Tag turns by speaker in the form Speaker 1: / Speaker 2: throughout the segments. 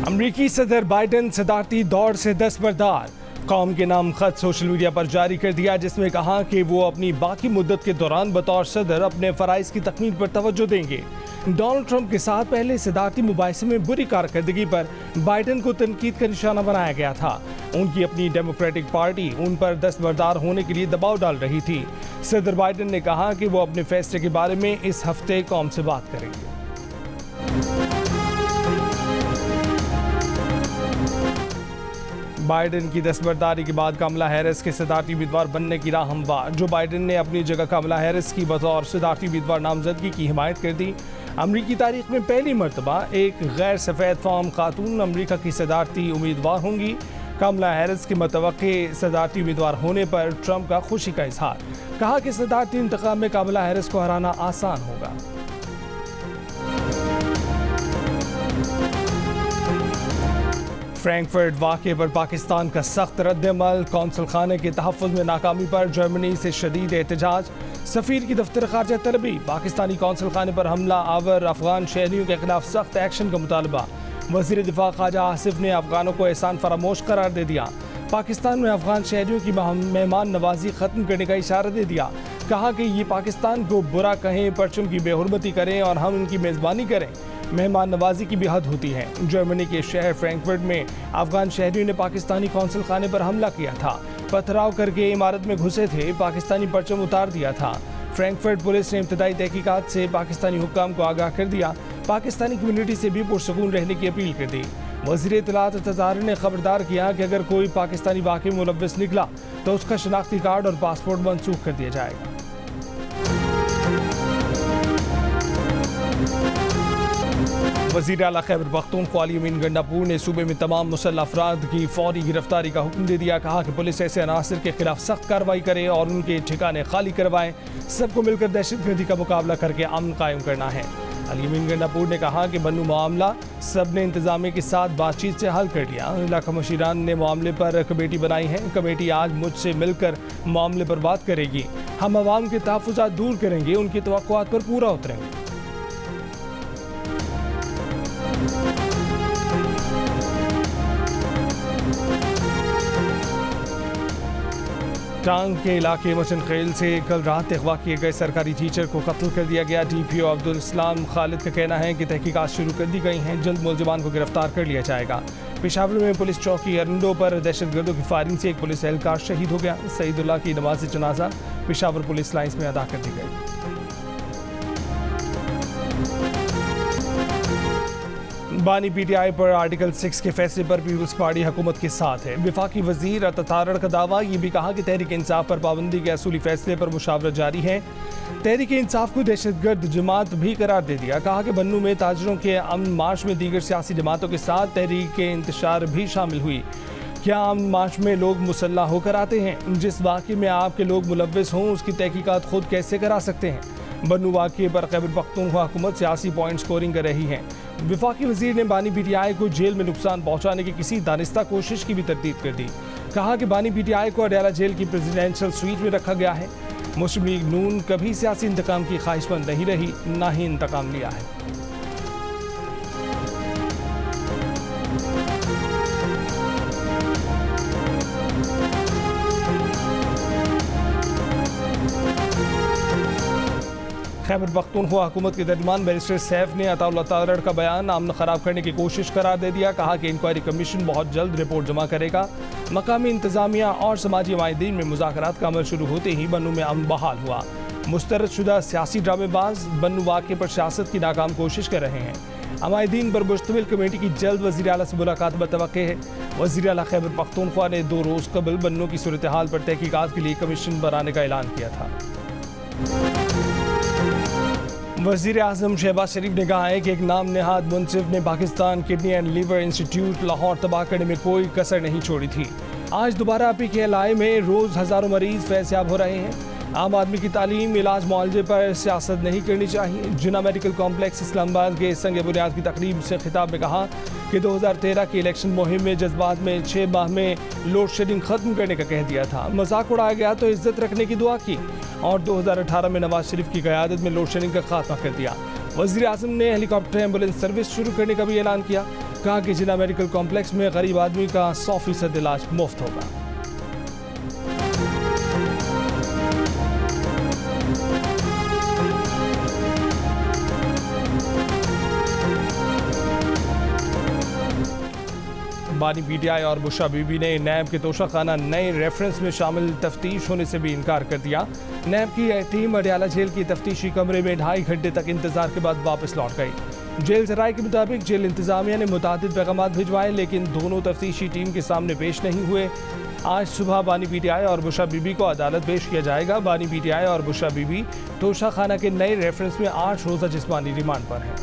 Speaker 1: अमरीकी सदर बाइडन सदारती दौर से दस्तबरदार। कौम के नाम खत सोशल मीडिया पर जारी कर दिया, जिसमें कहा कि वो अपनी बाकी मुद्दत के दौरान बतौर सदर अपने फ़राइज़ की तकमील पर तवज्जो देंगे। डोनाल्ड ट्रंप के साथ पहले सदारती मुबाहिसे में बुरी कारकर्दगी पर बाइडन को तनकीद का निशाना बनाया गया था। उनकी अपनी डेमोक्रेटिक पार्टी उन पर दस्तबरदार होने के लिए दबाव डाल रही थी। सदर बाइडन ने कहा कि वो अपने फैसले के बारे में इस हफ्ते कौम से बात करेंगे। बाइडन की दस्तबरदारी के बाद कमला हैरिस के सदारती उम्मीदवार बनने की राह हमवार। जो बाइडन ने अपनी जगह कमला हैरिस की बतौर सदारती उम्मीदवार नामजदगी की हिमायत कर दी। अमरीकी तारीख में पहली मरतबा एक गैर सफ़ेद फार्म खातून अमरीका की सदारती उम्मीदवार होंगी। कमला हैरिस के मुतवक्के सदारती उम्मीदवार होने पर ट्रंप का खुशी का इजहार। कहा कि सदारती इंतखाब में कमला हैरिस को हराना आसान होगा। फ्रैंकफर्ट वाक़े पर पाकिस्तान का सख्त रद्द-ए-अमल। कौंसल खाने के तहफ़्फ़ुज़ में नाकामी पर जर्मनी से शदीद एहतजाज। सफ़ीर की दफ्तर ख़ारजा तलबी। पाकिस्तानी कौंसल खाने पर हमला आवर अफ़गान शहरियों के खिलाफ सख्त एक्शन का मुतालबा। वज़ीर दिफ़ा ख्वाजा आसिफ ने अफ़गानों को एहसान फरामोश करार दे दिया। पाकिस्तान में अफ़गान शहरियों की मेहमान नवाजी ख़त्म करने का इशारा दे दिया। कहा कि ये पाकिस्तान को बुरा कहें, परचम की बेहुरमती करें और हम उनकी मेज़बानी करें, मेहमान नवाजी की भी हद होती है। जर्मनी के शहर फ्रैंकफर्ट में अफगान शहरियों ने पाकिस्तानी कौंसल खाने पर हमला किया था। पथराव करके इमारत में घुसे थे, पाकिस्तानी परचम उतार दिया था। फ्रैंकफर्ट पुलिस ने इब्तदाई तहकीकात से पाकिस्तानी हुक्काम को आगाह कर दिया। पाकिस्तानी कम्युनिटी से भी पुरसकून रहने की अपील कर दी। वज़ीर इत्तलात तज़ाहर ने खबरदार किया कि अगर कोई पाकिस्तानी वाक़ई मुलव्वस निकला तो उसका शनाख्ती कार्ड और पासपोर्ट मनसूख कर दिया जाएगा। वज़ीर आला खैबर पख्तूनख्वा अली अमीन गंडापुर ने सूबे में तमाम मुसल्लह अफराद की फौरी गिरफ्तारी का हुक्म दे दिया। कहा कि पुलिस ऐसे अनासर के खिलाफ सख्त कार्रवाई करे और उनके ठिकाने खाली करवाएं। सबको मिलकर दहशतगर्दी का मुकाबला करके अमन कायम करना है। अली अमीन गंडापुर ने कहा कि बन्नू मामला सब ने इंतजामिया के साथ बातचीत से हल कर लिया। इलाका मशीरान ने मामले पर कमेटी बनाई है। कमेटी आज मुझसे मिलकर मामले पर बात करेगी। हम अवाम के तहफ़्फ़ुज़ात दूर करेंगे, उनकी तवक्कुआत पर पूरा उतरेंगे। टांग के इलाके मसन खेल से कल रात अगवा किए गए सरकारी टीचर को कत्ल कर दिया गया। DPO अब्दुल इस्लाम खालिद का कहना है कि तहकीकात शुरू कर दी गई हैं, जल्द मुलजिमान को गिरफ्तार कर लिया जाएगा। पेशावर में पुलिस चौकी अरंडो पर दहशतगर्दों की फायरिंग से एक पुलिस एहलकार शहीद हो गया। सईदुल्लाह की नमाज जनाजा पेशावर पुलिस लाइन्स में अदा कर दी गई। बानी PTI पर आर्टिकल 6 के फैसले पर पीपल्स पार्टी हुकूमत के साथ है। वफाकी वजीर अतातारड़ का दावा। ये भी कहा कि तहरीक इंसाफ पर पाबंदी के असूली फैसले पर मुशावरत जारी है। तहरीक इंसाफ को दहशतगर्द जमात भी करार दे दिया। कहा कि बन्नू में ताजरों के अमन मार्च में दीगर सियासी जमातों के साथ तहरीक के इंतशार भी शामिल हुई। क्या अमन मार्च में लोग मुसल्लह होकर आते हैं? जिस वाक़े में आपके लोग मुलव्वस हों उसकी तहकीकात खुद कैसे करा सकते हैं? बन्नू वाक़े पर खैबर पख्तूनख्वा हुकूमत सियासी पॉइंट स्कोरिंग कर रही है। वफाकी वजीर ने बानी PTI को जेल में नुकसान पहुँचाने की किसी दानिस्ता कोशिश की भी तरदीद कर दी। कहा कि बानी PTI को अडयाला जेल की प्रेसिडेंशियल स्वीट में रखा गया है। मुस्लिम लीग नून कभी सियासी इंतकाम की ख्वाहिशमंद नहीं रही, ना ही इंतकाम लिया है। खैबर पख्तूनख्वा हुकूमत के दरमियान बैरिस्टर सैफ ने अताउल्लाह तारड़ का बयान अमन खराब करने की कोशिश करार दे दिया। कहा कि इंक्वायरी कमीशन बहुत जल्द रिपोर्ट जमा करेगा। मकामी इंतजामिया और समाजी माहिदीन में मुज़ाकरात का अमल शुरू होते ही बन्नू में अमन बहाल हुआ। मुस्तरद शुदा सियासी ड्रामेबाज बन्नू वाक़े पर सियासत की नाकाम कोशिश कर रहे हैं। अमायदीन पर मुश्तमिल कमेटी की जल्द वज़ीर आला से मुलाकात मुतवक्के है। वज़ीर आला खैबर पख्तूनख्वा ने 2 रोज़ कबल बन्नू की सूरत हाल पर तहकीकात के लिए कमीशन बनाने का ऐलान किया था। वज़ीर आज़म शहबाज शरीफ ने कहा है कि एक नाम नेहाद मुंसिफ ने Pakistan Kidney and Liver Institute Lahore तबाह करने में कोई कसर नहीं छोड़ी थी। आज दोबारा PKLI में रोज़ हज़ारों मरीज फैज़याब हो रहे हैं। आम आदमी की तालीम, इलाज, मुआलजे पर सियासत नहीं करनी चाहिए। जिना मेडिकल कॉम्प्लेक्स इस्लामाबाद के संग बुनियाद की तकरीब से खिताब में कहा कि 2013 की इलेक्शन मुहिम में जज्बात में 6 माह में लोड शेडिंग ख़त्म करने का कह दिया था। मजाक उड़ाया गया तो इज्जत रखने की दुआ की और 2018 में नवाज शरीफ की क़यादत में लोड शेडिंग का खात्मा कर दिया। वज़ीर आज़म ने हेलीकॉप्टर एम्बुलेंस सर्विस शुरू करने का भी ऐलान किया। कहा कि जिला मेडिकल कॉम्प्लेक्स में गरीब आदमी का 100% इलाज मुफ्त होगा। बानी पीटीआई और बुशरा बीबी ने नैब के तोशाखाना नए रेफरेंस में शामिल तफ्तीश होने से भी इनकार कर दिया। नैब की टीम अडयाला जेल की तफ्तीशी कमरे में 2.5 घंटे तक इंतजार के बाद वापस लौट गई। जेल जराये के मुताबिक जेल इंतजामिया ने मुतादिद पैगाम भिजवाए, लेकिन दोनों तफ्तीशी टीम के सामने पेश नहीं हुए। आज सुबह बानी पीटीआई और बुशरा बीबी को अदालत पेश किया जाएगा। बानी पीटीआई और बुशरा बीबी तोशाखाना के नए रेफरेंस में 8 रोज़ा जिस्मानी रिमांड पर हैं।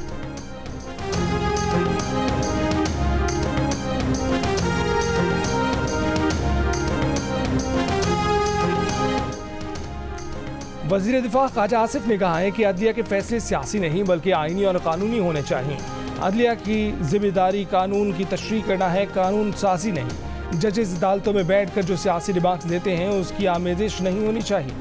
Speaker 1: वज़ीर दिफा ख्वाजा आसिफ ने कहा है कि अदलिया के फैसले सियासी नहीं बल्कि आईनी और कानूनी होने चाहिए। अदलिया की जिम्मेदारी कानून की तशरीह करना है, कानून साजी नहीं। जजेस अदालतों में बैठकर जो सियासी रिमार्क्स देते हैं उसकी आमेजिश नहीं होनी चाहिए।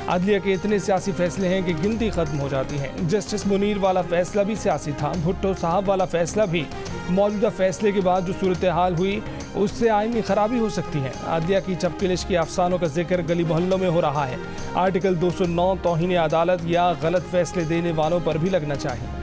Speaker 1: अदलिया के इतने सियासी फैसले हैं कि गिनती खत्म हो जाती है। जस्टिस मुनीर वाला फैसला भी सियासी था, भुट्टो साहब वाला फैसला भी। मौजूदा फैसले के बाद जो सूरत हाल हुई उससे आईनी खराबी हो सकती है। अदलिया की चपकलिश के अफसानों का जिक्र गली मोहल्लों में हो रहा है। आर्टिकल 209 तौहीन अदालत या गलत फैसले देने वालों पर भी लगना चाहिए।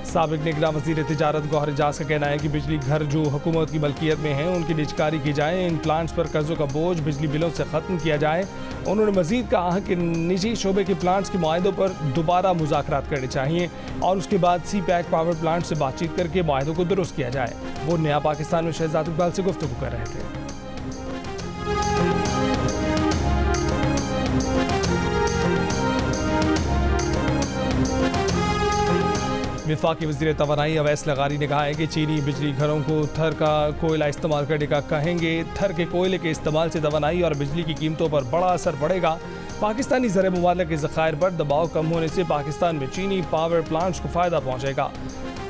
Speaker 1: साबिक निगरां वज़ीर तिजारत गौहर एजाज का कहना है कि बिजली घर जो हुकूमत की मलकियत में हैं उनकी निजकारी की जाए, इन प्लांट्स पर कर्जों का बोझ बिजली बिलों से ख़त्म किया जाए। उन्होंने मजीद कहा कि निजी शोबे के प्लांट्स के मुआहदों पर दोबारा मुज़ाकरात करने चाहिए और उसके बाद सी पैक पावर प्लांट से बातचीत करके मुआहदों को दुरुस्त किया जाए। वो नया पाकिस्तान में शहजाद इकबाल से गुफ्तगू कर रहे थे। वफाकी वज़ीर तवानाई अवैस लगारी ने कहा है कि चीनी बिजली घरों को थर का कोयला इस्तेमाल करने का कहेंगे। थर के कोयले के इस्तेमाल से तवानाई और बिजली की कीमतों पर बड़ा असर पड़ेगा। पाकिस्तानी ज़र मुमालिक के ज़खायर पर दबाव कम होने से पाकिस्तान में चीनी पावर प्लांट्स को फ़ायदा पहुँचेगा।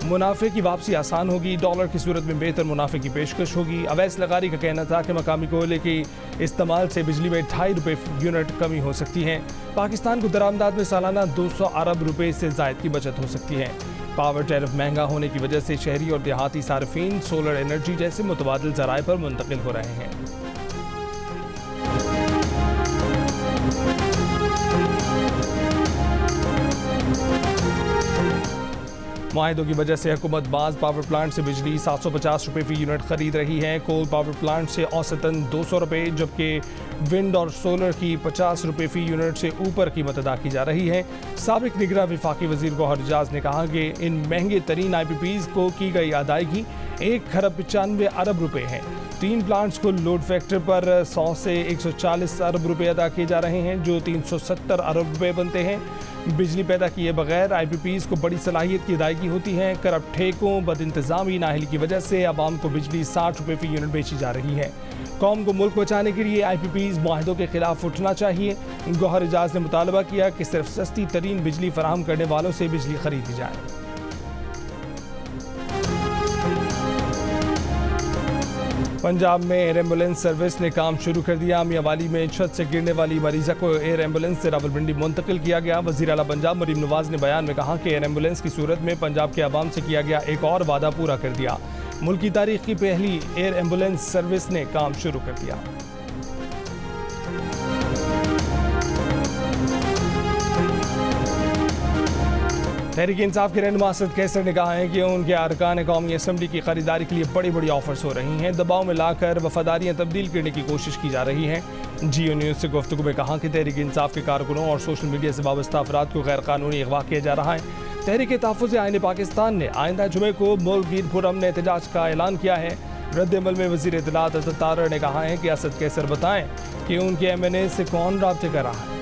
Speaker 1: मुनाफे की वापसी आसान होगी, डॉलर की सूरत में बेहतर मुनाफे की पेशकश होगी। अवैस लगारी का कहना था कि मकामी कोयले के इस्तेमाल से बिजली में 2.5 रुपये यूनिट कमी हो सकती है। पाकिस्तान को दरामदाद में सालाना 200 अरब रुपये से ज़ायद की बचत हो सकती है। पावर टैरिफ महंगा होने की वजह से शहरी और देहाती सार्फिन सोलर एनर्जी जैसे मुतबादिल ज़राए पर मुंतकिल हो रहे हैं। मुआहिदों की वजह से हुकूमत बाज़ पावर प्लांट से बिजली 750 रुपये फी यूनिट खरीद रही है। कोल पावर प्लांट से औसतन 200 रुपये, जबकि विंड और सोलर की 50 रुपये फी यूनिट से ऊपर कीमत अदा की जा रही है। साबिक निगरां वफाकी वज़ीर गौहर एजाज ने कहा कि इन महंगे तरीन IPPs को की गई अदायगी 1,95 अरब रुपये है। 3 प्लांट्स को लोड फैक्टर पर 100 से 140 अरब रुपये अदा किए जा रहे हैं, जो 370 अरब रुपये बनते हैं। बिजली पैदा किए बगैर IPPs को बड़ी सलाहियत की अदायगी होती है। करप्ट ठेकों, बदइंतजामी, नाअहली की वजह से आवाम को बिजली 60 रुपये फी यूनिट बेची जा रही है। कौम को मुल्क बचाने के लिए IPPs मुआहिदों के खिलाफ उठना चाहिए। गौहर एजाज ने मुतालबा किया कि सिर्फ सस्ती तरीन बिजली फराहम करने वालों से बिजली खरीदी जाए। पंजाब में एयर एम्बुलेंस सर्विस ने काम शुरू कर दिया। मियांवाली में छत से गिरने वाली मरीजा को एयर एम्बुलेंस से रावलपिंडी मुंतकिल किया गया। वज़ीर आला पंजाब मरीम नवाज ने बयान में कहा कि एयर एम्बुलेंस की सूरत में पंजाब के अवाम से किया गया एक और वादा पूरा कर दिया। मुल्क की तारीख की पहली एयर एम्बुलेंस सर्विस ने काम शुरू कर दिया। तहरीक इंसाफ के रहनुमा असद कैसर ने कहा है कि उनके अरकान कौमी असम्बली की खरीदारी के लिए बड़ी बड़ी ऑफर्स हो रही हैं। दबाव में लाकर वफादारियाँ तब्दील करने की कोशिश की जा रही हैं। जियो न्यूज़ से गुफ्तगू में कहा कि तहरीक इंसाफ के कारकुनों और सोशल मीडिया से वाबस्ता अफराद को गैर कानूनी अगवा किया जा रहा है। तहरीक तहफ़्फ़ुज़ आईन पाकिस्तान ने आइंदा जुमे को मुल्क गिर पुरअमन एहतजाज का ऐलान किया है। रद्द-ए-अमल में वज़ीर इत्तलात असद तारर ने कहा है कि असद कैसर बताएं कि उनके MNA से कौन राब्ते कर रहा है।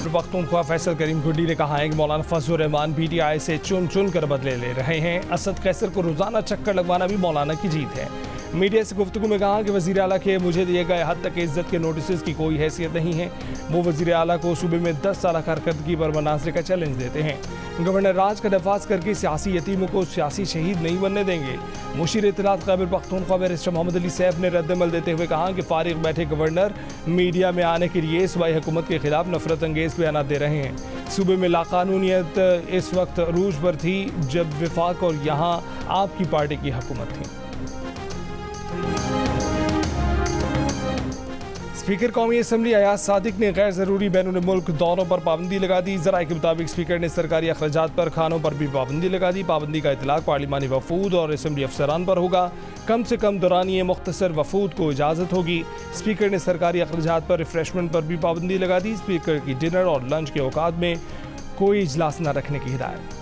Speaker 1: पख्तूनख्वा फैसल करीम गुड्डी ने कहा है कि मौलाना फजलुर रहमान PTI से चुन चुन कर बदले ले रहे हैं। असद कैसर को रोजाना चक्कर लगवाना भी मौलाना की जीत है। मीडिया से गुफ्तगू में कहा कि वज़ीर आला के मुझे दिए गए हद तक इज्जत के नोटिस की कोई हैसियत नहीं है। वो वज़ीर आला को सूबे में 10 साल कारकर्दगी पर मनासरे का चैलेंज देते हैं। गवर्नर राज का नफाज करके सियासी यतीमों को सियासी शहीद नहीं बनने देंगे। मुशीर इत्तलात खैबर पख्तूनख्वा बैरिस्टर मोहम्मद अली सैफ ने रद्दमल देते हुए कहा कि फारिग बैठे गवर्नर मीडिया में आने के लिए सूबाई हुकूमत के खिलाफ नफरत अंगेज बयान दे रहे हैं। सूबे में लाकानूनियत इस वक्त अरूज पर थी जब विफाक और यहाँ आपकी पार्टी की हुकूमत थी। स्पीकर कौमी असम्बली अयाज सादिक ने गैर ज़रूरी बैरून मुल्क दौरों पर पाबंदी लगा दी। ज़राए के मुताबिक स्पीकर ने सरकारी अखराजात पर खानों पर भी पाबंदी लगा दी। पाबंदी का इतलाक पार्लिमानी वफूद और असम्बली अफसरान पर होगा। कम से कम दौरानिए मुख्तसर वफूद को इजाज़त होगी। स्पीकर ने सरकारी अखराजात पर रिफ्रेशमेंट पर भी पाबंदी लगा दी। स्पीकर की डिनर और लंच के औकात में कोई इजलास न रखने की हिदायत।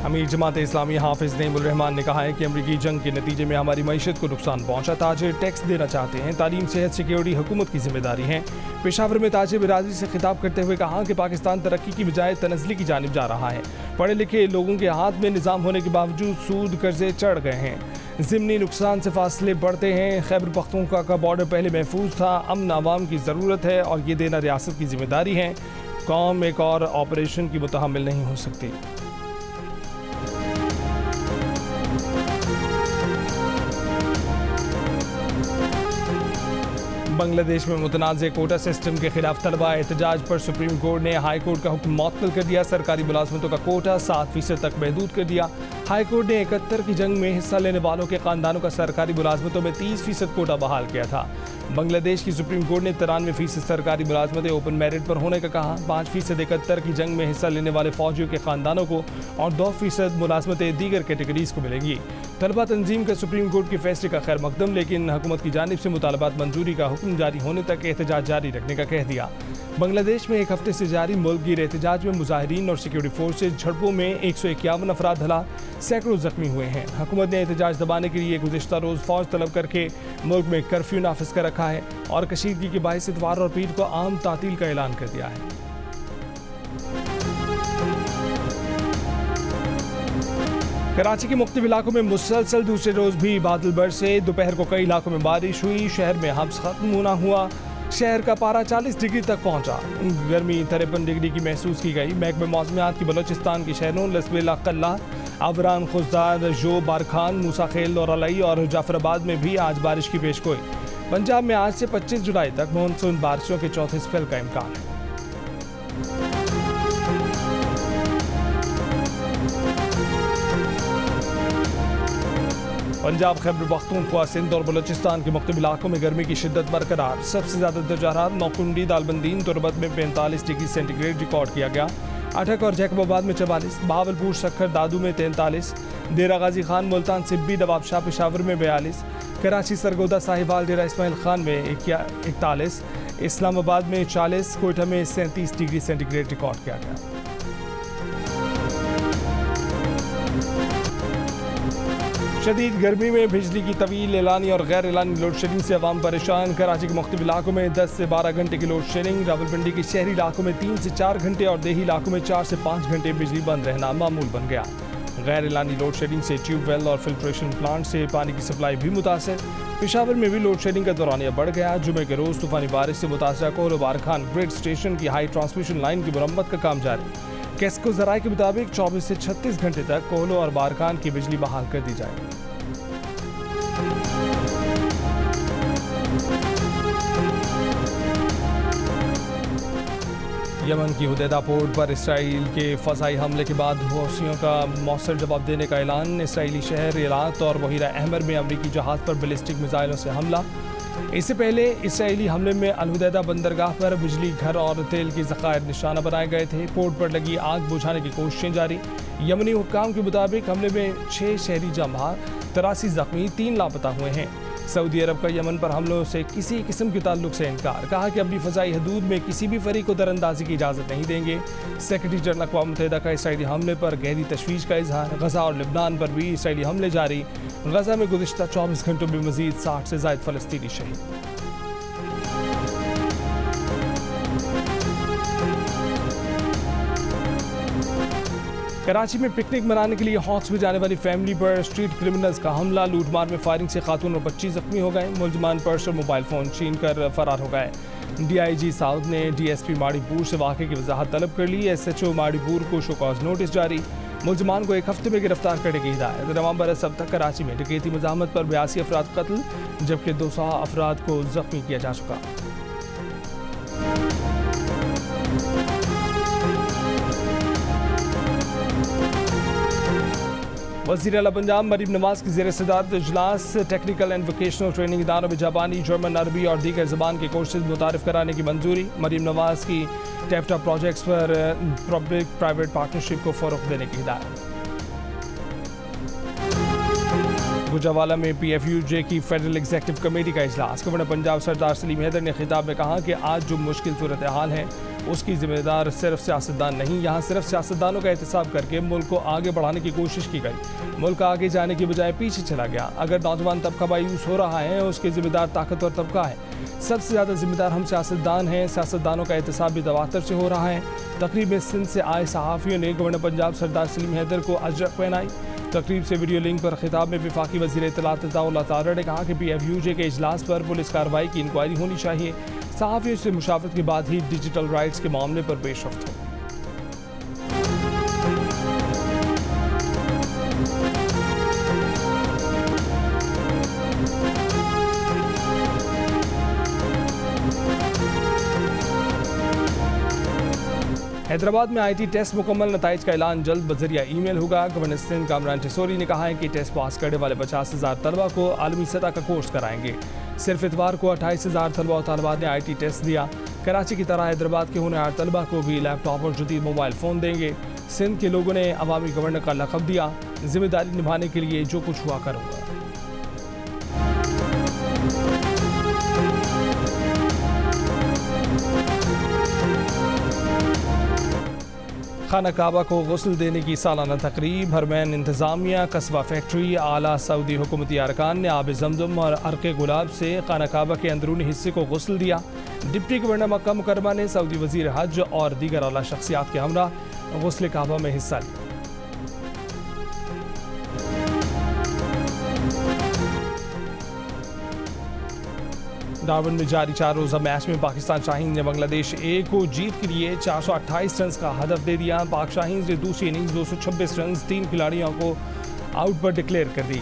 Speaker 1: अमीर जमात इस्लामी हाफिज़ नईमुल रहमान ने कहा है कि अमरीकी जंग के नतीजे में हमारी मईशत को नुकसान पहुंचा। ताजिर टैक्स देना चाहते हैं। तालीम, सेहत, सिक्योरिटी हुकूमत की जिम्मेदारी है। पेशावर में ताजिर बिरादरी से खिताब करते हुए कहा कि पाकिस्तान तरक्की की बजाय तनज़ली की जानिब जा रहा है। पढ़े लिखे लोगों के हाथ में निज़ाम होने के बावजूद सूद कर्जे चढ़ गए हैं। ज़िमनी नुकसान से फासले बढ़ते हैं। खैबर पख्तूनख्वा का बॉर्डर पहले महफूज था। अमन आवाम की ज़रूरत है और ये देना रियासत की जिम्मेदारी है। कौम एक और ऑपरेशन की मुतहम्मिल नहीं हो सकती। बांग्लादेश में मुतनाज़ कोटा सिस्टम के खिलाफ तलबा एहतजाज पर सुप्रीम कोर्ट ने हाई कोर्ट का हुक्म मुअत्तल कर दिया। सरकारी मुलाजमतों का कोटा 7% तक महदूद कर दिया। हाई कोर्ट ने 71 की जंग में हिस्सा लेने वालों के खानदानों का सरकारी मुलाजमतों में 30% कोटा बहाल किया था। बांग्लादेश की सुप्रीम कोर्ट ने 93% सरकारी मुलाजमतें ओपन मेरिट पर होने का कहा। 5% 71 की जंग में हिस्सा लेने वाले फौजियों के खानदानों को और 2% मुलाजमतें दीगर कैटेगरीज को मिलेंगी। तलबा तंजीम का सुप्रीम कोर्ट के फैसले का खैर मकदम, लेकिन हुकूमत की जानिब से मुतालबात मंजूरी का हुक्म जारी होने तक एहतजाज जारी रखने का कह दिया। बांग्लादेश में एक हफ्ते से जारी मुल्कगीर एहतजाज में मुजाहिरीन और सिक्योरिटी फोर्सेज झड़पों में 151 अफराद हलाक, सैकड़ों जख्मी हुए हैं। हुकूमत ने एहतजाज दबाने के लिए गुज़िश्ता रोज़ फौज तलब करके मुल्क में कर्फ्यू नाफिज कर रखा है और कशीदगी के बायस इतवार और पीर को आम तातील का ऐलान कर दिया है। कराची के मुख्तलिफ इलाकों में मुसलसल दूसरे रोज भी बादल बरसे। दोपहर को कई इलाकों में बारिश हुई। शहर में हब्स खत्म होना हुआ। शहर का पारा 40 डिग्री तक पहुंचा। गर्मी 53 डिग्री की महसूस की गई। महकमे मौसमियात की बलोचिस्तान के शहरों लसबेला, कल्ला, आबरान, खुजदार, जो, बारखान, मूसा खेल और अलई और जाफराबाद में भी आज बारिश की पेशगोई। पंजाब में आज से 25 जुलाई तक मानसून बारिशों के चौथे स्पेल का इम्कान है। पंजाब, खैबर पख्तूनख्वा, सिंध और बलोचिस्तान के मुख्तलिफ इलाकों में गर्मी की शिद्दत बरकरार। सबसे ज़्यादा दर्जा हरारत नौकुंडी, दालबंदीन, तुरबत में 45 डिग्री सेंटीग्रेड रिकॉर्ड किया गया। अटक और जैकबाबाद में 44, बहावलपुर, सक्खर, दादू में 43, डेरा गाजी खान, मुल्तान, सिब्बी, नवाबशाह, पेशावर में 42, कराची, सरगोदा, साहिवाल, डेरा इस्माइल खान में 41, इस्लामाबाद में 40, कोयटा में 37 डिग्री सेंटीग्रेड रिकॉर्ड किया गया। शदीद गर्मी में बिजली की तवील एलानी और गैर एलानी लोड शेडिंग से अवाम परेशान। कराची के मुख्तलिफ इलाकों में 10 से 12 घंटे की लोड शेडिंग। रावलपिंडी के शहरी इलाकों में 3 से 4 घंटे और देही इलाकों में 4 से 5 घंटे बिजली बंद रहना मामूल बन गया। गैर एलानी लोड शेडिंग से ट्यूबवेल और फिल्ट्रेशन प्लांट से पानी की सप्लाई भी मुतासर। पेशावर में भी लोड शेडिंग का दौरानिया बढ़ गया। जुमे के रोज तूफानी बारिश से मुतासरा कोहलो बारखान ग्रिड स्टेशन की हाई ट्रांसमिशन लाइन की मुरम्मत का काम जारी। कैस्को ज़राए के मुताबिक 24 से 36 घंटे तक कोहलो और बारखान की बिजली बहाल कर दी जाएगी। यमन की हुदैदा पोर्ट पर इसराइल के फ़ज़ाई हमले के बाद हौसियों का मौसर जवाब देने का ऐलान। इसराइली शहर इराक और बहीरा अहमर में अमरीकी जहाज़ पर बैलिस्टिक मिसाइलों से हमला। इससे पहले इसराइली हमले में अल-हुदैदा बंदरगाह पर बिजली घर और तेल के ज़खायर निशाना बनाए गए थे। पोर्ट पर लगी आग बुझाने की कोशिशें जारी। यमनी हुक्काम के मुताबिक हमले में 6 शहरी जमाह, 83 जख्मी, 3 लापता हुए हैं। सऊदी अरब का यमन पर हमलों से किसी किस्म के ताल्लुक से इनकार। कहा कि अपनी फ़ज़ाई हदूद में किसी भी फरीक को दरअंदाजी की इजाज़त नहीं देंगे। सेक्रेटरी जनरल अक़वाम मुत्तहिदा का इसराइली हमले पर गहरी तशवीश का इजहार। गज़ा और लिबनान पर भी इसराइली हमले जारी। गज़ा में गुज़िश्ता 24 घंटों में मज़ीद 60 से ज़ायद फ़लस्तीनी शहीद। कराची में पिकनिक मनाने के लिए हॉक्स में जाने वाली फैमिली पर स्ट्रीट क्रिमिनल्स का हमला, लूटमार में फायरिंग से खातून और बच्ची जख्मी हो गए। मुलजमान पर्स और मोबाइल फ़ोन छीन कर फरार हो गए। DIG साउथ ने DSP माड़ीपुर से वाक़े की वजाहत तलब कर ली। SHO माड़ीपुर को शोकॉज नोटिस जारी। मुलजमान को 1 हफ्ते में गिरफ्तार करने की हिदायत। रवां बरस अब तक कराची में डकैती मज़ाहमत पर 82 अफराद कत्ल, जबकि 200 अफराद को जख्मी किया जा चुका। वज़ीर आला पंजाब मरीम नवाज की ज़ेर सदारत इजलास टेक्निकल एंड वोकेशनल ट्रेनिंग इदारों में जापानी, जर्मन, अरबी और दीगर ज़बान के कोर्सेज मुतारिफ कराने की मंजूरी। मरीम नवाज की टेफ्टा प्रोजेक्ट्स पर पब्लिक प्राइवेट पार्टनरशिप को फ़रोग़ देने की हिदायत। गुजरावाला में PFUJ की फेडरल एग्जीक्यूटिव कमेटी का इजलास। गवर्नर पंजाब सरदार सलीम हैदर ने खिताब में कहा कि आज जो मुश्किल सूरत हाल है उसकी जिम्मेदार सिर्फ सियासतदान नहीं, यहाँ सिर्फ सियासतदानों का एहतसाब करके मुल्क को आगे बढ़ाने की कोशिश की गई। मुल्क आगे जाने की बजाय पीछे चला गया। अगर नौजवान तबका मायूस हो रहा है उसके जिम्मेदार ताकतवर तबका है। सबसे ज़्यादा जिम्मेदार हम सियासतदान हैं। सियासतदानों का एहतसाब भी दवातर से हो रहा है। तकरीब में सिंध से आए सहाफ़ियों ने गवर्नर पंजाब सरदार सलीम हैदर को अजरक पहनाई। तकरीब से वीडियो लिंक पर खिताब में वफाकी वज़ीर इत्तलात अताउल्लाह तारड़ ने कहा कि PFUJ के इजलास पर पुलिस कार्रवाई की इंक्वायरी होनी चाहिए। सहाफ़ियों से मुशावरत के बाद ही डिजिटल राइट्स के मामले पर पेशरफ्त हो। हैदराबाद में IT टेस्ट मुकम्मल, नताइज का ऐलान जल्द बजरिया ईमेल होगा। गवर्नर सिंध कामरान टिसोरी ने कहा है कि टेस्ट पास करने वाले 50,000 तलबा को आलमी सतह का कोर्स कराएंगे। सिर्फ इतवार को 28,000 तलबा और तालिबात ने IT टेस्ट दिया। कराची की तरह हैदराबाद के होनहार तलबा को भी लैपटॉप और जदीद मोबाइल फ़ोन देंगे। सिंध के लोगों ने अवामी गवर्नर का लक़ब दिया। जिम्मेदारी निभाने के लिए जो कुछ हुआ करूँगा। खाना काबा को गुस्ल देने की सालाना तकरीब। हरमैन इंतज़ामिया, कस्बा फैक्ट्री, आला सऊदी हुकूमती अरकान ने आब जमजम और अर्क़े गुलाब से खाना काबा के अंदरूनी हिस्से को गुस्ल दिया। डिप्टी गवर्नर मक्का मुकरमा ने सऊदी वज़ीर हज और दीगर आला शख्सियात के हमरा गुस्ल काबा में हिस्सा लिया। डार्बन में जारी 4 रोज़ा मैच में पाकिस्तान शाहीन ने बांग्लादेश A को जीत के लिए 428 रन का हदफ दे दिया। पाक शाहीन ने दूसरी इनिंग्स 226 रन 3 खिलाड़ियों को आउट पर डिक्लेयर कर दी।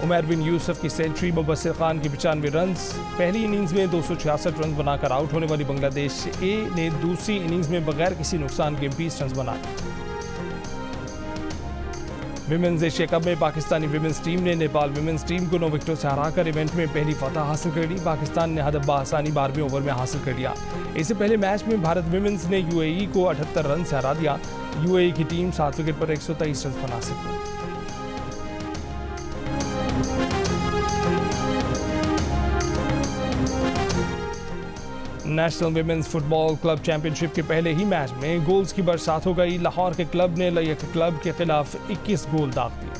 Speaker 1: उमर बिन यूसुफ की सेंचुरी, मुबस्सिर खान की 95 रन। पहली इनिंग्स में 266 रन बनाकर आउट होने वाली बांग्लादेश A ने दूसरी इनिंग्स में बगैर किसी नुकसान के 20 रन बनाए। विमेंस एशिया कप में पाकिस्तानी विमेंस टीम ने नेपाल विमेंस टीम को 9 विकेटों से हराकर इवेंट में पहली फतह हासिल कर ली। पाकिस्तान ने हदफ बासानी 12वें ओवर में हासिल कर लिया। इससे पहले मैच में भारत विमेंस ने UAE को 78 रन से हरा दिया। UAE की टीम 7 विकेट पर 123 रन बना सकी। National women's football club championship के पहले ही मैच में गोल्स की बरसात हो गई। लाहौर के क्लब ने लयक क्लब के खिलाफ 21 गोल दाग दिए।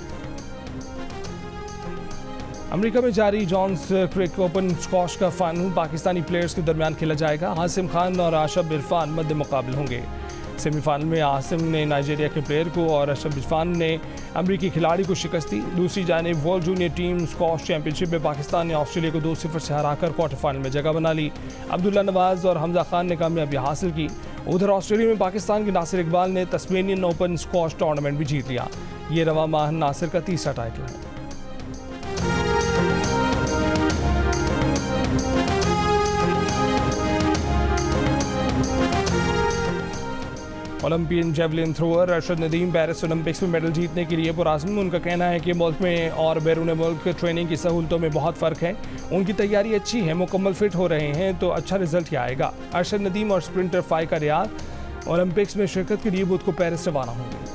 Speaker 1: अमेरिका में जारी जॉन्स क्रिक ओपन स्क्वॉश का फाइनल पाकिस्तानी प्लेयर्स के दरमियान खेला जाएगा। आसिम खान और आशफ इरफान मध्य मुकाबले होंगे। सेमीफाइनल में आसिम ने नाइजीरिया के प्लेयर को और आशफ इरफान ने अमरीकी खिलाड़ी को शिकस्त दी। दूसरी जानिब world junior team squash championship में पाकिस्तान ने ऑस्ट्रेलिया को 2-0 से हराकर क्वार्टर फाइनल में जगह बना ली। अब्दुल्ला नवाज और हमजा खान ने कामयाबी हासिल की। उधर ऑस्ट्रेलिया में पाकिस्तान के नासिर इकबाल ने तस्मेनियन ओपन स्क्वॉश टूर्नामेंट भी जीत लिया। ये रवां माह नासिर का तीसरा टाइटल है। Olympian javelin thrower Arshad Nadeem Paris Olympics में मेडल जीतने के लिए पुरआज़म। उनका कहना है कि मुल्क में और बैरून मुल्क ट्रेनिंग की सहूलतों में बहुत फ़र्क है। उनकी तैयारी अच्छी है, मुकम्मल फिट हो रहे हैं तो अच्छा रिजल्ट ही आएगा। अरशद नदीम और स्प्रिंटर फाइका रियाद ओलंपिक्स में शिरकत के लिए बुध को पेरिस रवाना होंगे।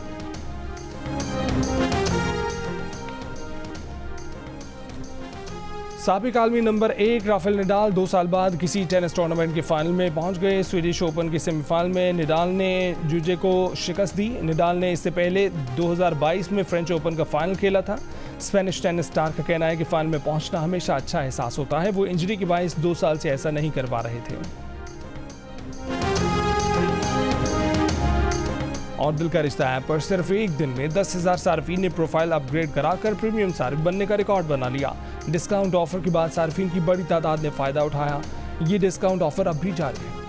Speaker 1: साबिक आलमी नंबर 1 राफेल नडाल 2 साल बाद किसी टेनिस टूर्नामेंट के फाइनल में पहुंच गए। स्वीडिश ओपन के सेमीफाइनल में नडाल ने जुजे को शिकस्त दी। नडाल ने इससे पहले 2022 में फ्रेंच ओपन का फाइनल खेला था। स्पेनिश टेनिस स्टार का कहना है कि फाइनल में पहुंचना हमेशा अच्छा एहसास होता है। वो इंजरी के बायस 2 साल से ऐसा नहीं कर पा रहे थे। और दिल का रिश्ता ऐप पर सिर्फ एक दिन में 10,000 सार्फिन ने प्रोफाइल अपग्रेड कराकर प्रीमियम सार्फ बनने का रिकॉर्ड बना लिया। डिस्काउंट ऑफर के बाद सार्फिन की बड़ी तादाद ने फायदा उठाया। ये डिस्काउंट ऑफर अब भी जारी है।